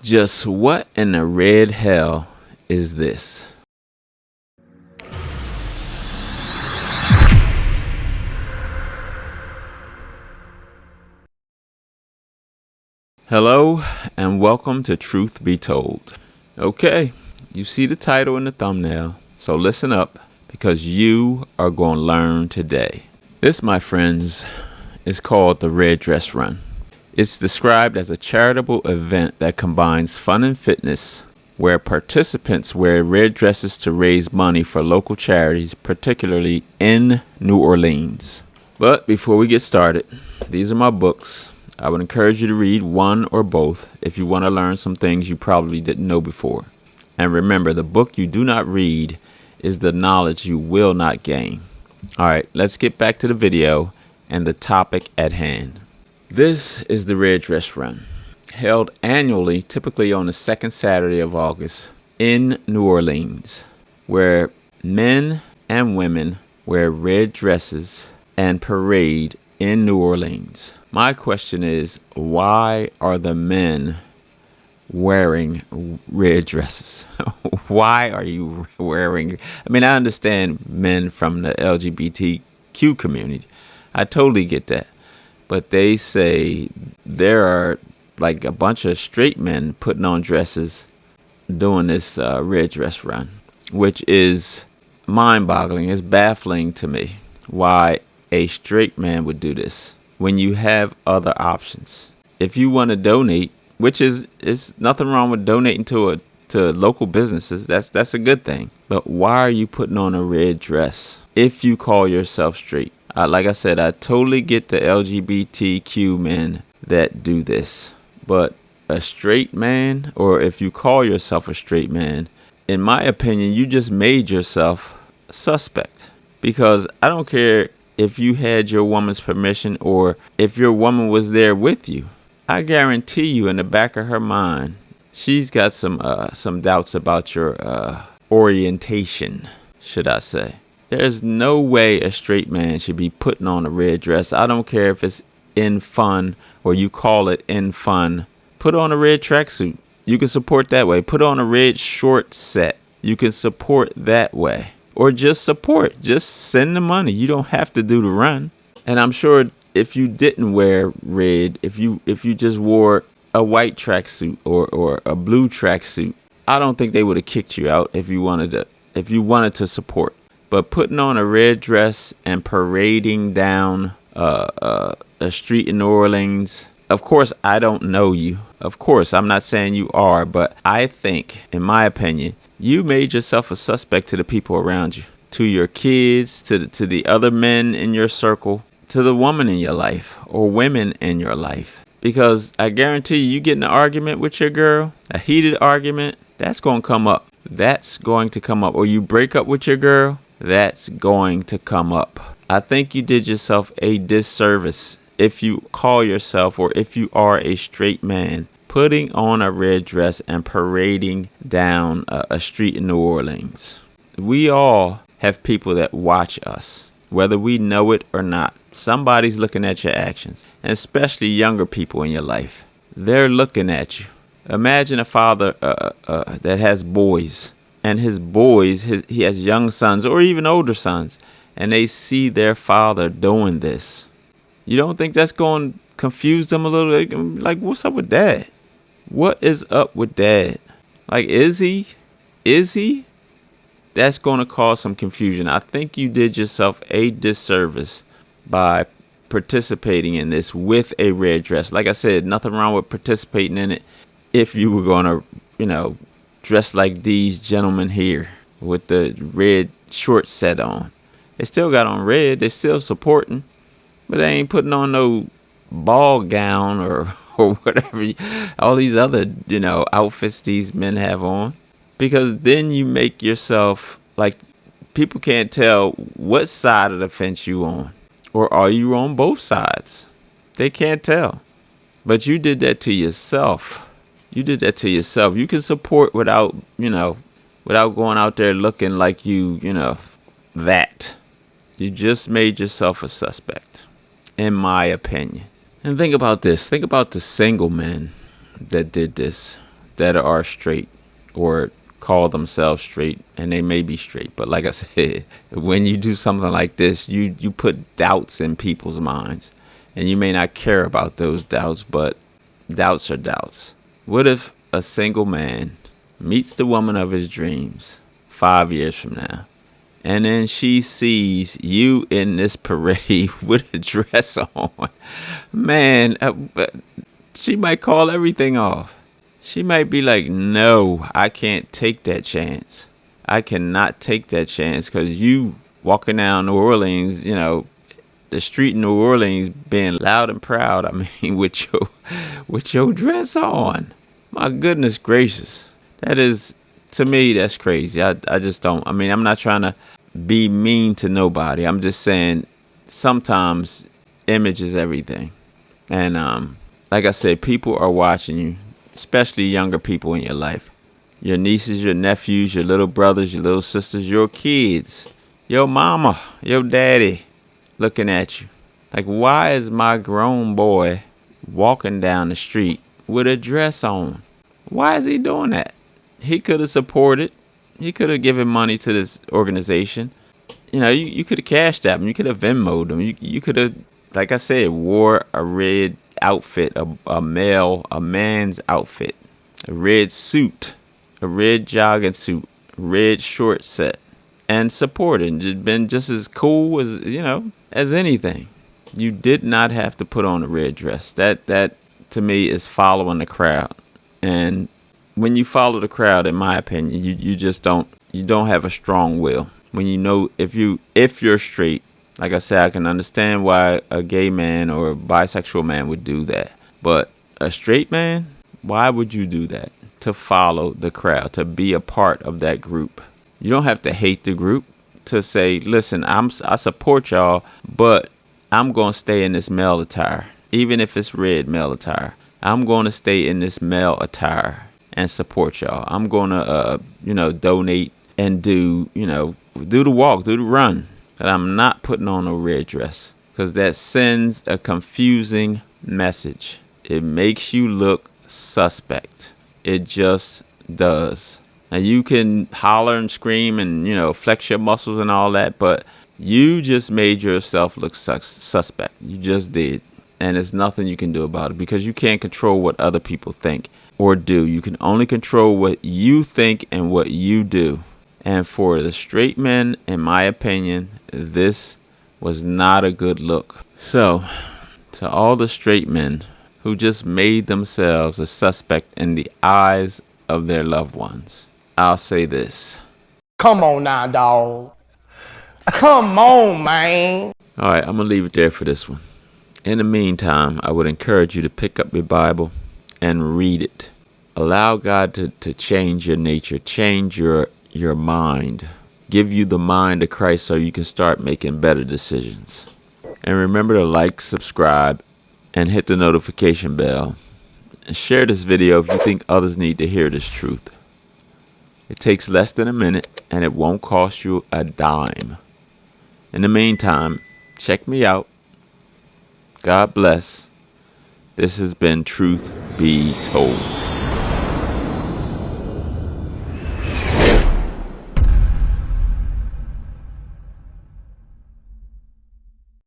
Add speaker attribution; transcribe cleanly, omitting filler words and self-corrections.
Speaker 1: Just what in the red hell is this? Hello and welcome to Truth Be Told. Okay, you see the title in the thumbnail, so listen up because you are going to learn today. This, my friends, is called the Red Dress Run. It's described as a charitable event that combines fun and fitness, where participants wear red dresses to raise money for local charities, particularly in New Orleans. But before we get started, these are my books. I would encourage you to read one or both if you want to learn some things you probably didn't know before. And remember, the book you do not read is the knowledge you will not gain. All right, let's get back to the video and the topic at hand. This is the Red Dress Run, held annually, typically on the second Saturday of August in New Orleans, where men and women wear red dresses and parade in New Orleans. My question is, why are the men wearing red dresses? Why are you wearing? I mean, I understand men from the LGBTQ community. I totally get that. But they say there are like a bunch of straight men putting on dresses doing this red dress run, which is mind-boggling. It's baffling to me why a straight man would do this when you have other options. If you want to donate, which is nothing wrong with donating to local businesses, that's a good thing. But why are you putting on a red dress if you call yourself straight? Like I said, I totally get the LGBTQ men that do this, but a straight man, or if you call yourself a straight man, in my opinion, you just made yourself a suspect, because I don't care if you had your woman's permission or if your woman was there with you. I guarantee you in the back of her mind, she's got some doubts about your orientation, should I say. There's no way a straight man should be putting on a red dress. I don't care if it's in fun or you call it in fun. Put on a red tracksuit. You can support that way. Put on a red short set. You can support that way. Or just support. Just send the money. You don't have to do the run. And I'm sure if you didn't wear red, if you just wore a white tracksuit or a blue tracksuit, I don't think they would have kicked you out if you wanted to support. But putting on a red dress and parading down a street in New Orleans, of course, I don't know you. Of course, I'm not saying you are, but I think, in my opinion, you made yourself a suspect to the people around you, to your kids, to the other men in your circle, to the woman in your life or women in your life. Because I guarantee you get in an argument with your girl, a heated argument, that's going to come up. That's going to come up. Or you break up with your girl, that's going to come up. I think you did yourself a disservice if you call yourself, or if you are a straight man, putting on a red dress and parading down a street in New Orleans. We all have people that watch us, whether we know it or not. Somebody's looking at your actions, and especially younger people in your life. They're looking at you. Imagine a father that has boys. And his boys, he has young sons or even older sons, and they see their father doing this. You don't think that's going to confuse them a little? Like, what's up with dad? What is up with dad? Like, is he? That's going to cause some confusion. I think you did yourself a disservice by participating in this with a red dress. Like I said, nothing wrong with participating in it if you were going to, dressed like these gentlemen here with the red short set on. They still got on red. They still supporting, but they ain't putting on no ball gown or whatever. All these other, outfits these men have on. Because then you make yourself like people can't tell what side of the fence you on. Or are you on both sides? They can't tell. But you did that to yourself. You did that to yourself. You can support without going out there looking like that. You just made yourself a suspect, in my opinion. And think about this. Think about the single men that did this. that are straight or call themselves straight, and they may be straight. But like I said, when you do something like this, you put doubts in people's minds, and you may not care about those doubts, but doubts are doubts. What if a single man meets the woman of his dreams 5 years from now, and then she sees you in this parade with a dress on? Man, she might call everything off. She might be like, no, I can't take that chance. I cannot take that chance because you walking down New Orleans, the street in New Orleans being loud and proud, I mean, with your dress on. My goodness gracious. That is, to me, that's crazy. I just don't. I mean, I'm not trying to be mean to nobody. I'm just saying sometimes image is everything. And like I said, people are watching you, especially younger people in your life. Your nieces, your nephews, your little brothers, your little sisters, your kids, your mama, your daddy looking at you. Like, why is my grown boy walking down the street with a dress on? Why is he doing that? He could have supported. He could have given money to this organization. You could have cashed at him. You could have Venmo'd him. You could have, like I said, wore a red outfit, a man's outfit, a red suit, a red jogging suit, red short set, and supported. Just been just as cool as anything. You did not have to put on a red dress. That to me is following the crowd. And when you follow the crowd, in my opinion, you just don't have a strong will. When if you're straight, like I said, I can understand why a gay man or a bisexual man would do that. But a straight man, why would you do that? To follow the crowd, to be a part of that group. You don't have to hate the group to say, listen, I support y'all, but I'm going to stay in this male attire. Even if it's red male attire, I'm going to stay in this male attire and support y'all. I'm going to, donate and do the walk, do the run. That I'm not putting on a red dress, because that sends a confusing message. It makes you look suspect. It just does. Now you can holler and scream and, flex your muscles and all that, but you just made yourself look suspect. You just did. And there's nothing you can do about it, because you can't control what other people think or do. You can only control what you think and what you do. And for the straight men, in my opinion, this was not a good look. So, to all the straight men who just made themselves a suspect in the eyes of their loved ones, I'll say this.
Speaker 2: Come on now, dawg. Come on, man.
Speaker 1: All right, I'm going to leave it there for this one. In the meantime, I would encourage you to pick up your Bible and read it. Allow God to change your nature, change your mind, give you the mind of Christ so you can start making better decisions. And remember to like, subscribe, and hit the notification bell. And share this video if you think others need to hear this truth. It takes less than a minute, and it won't cost you a dime. In the meantime, check me out. God bless. This has been Truth Be Told.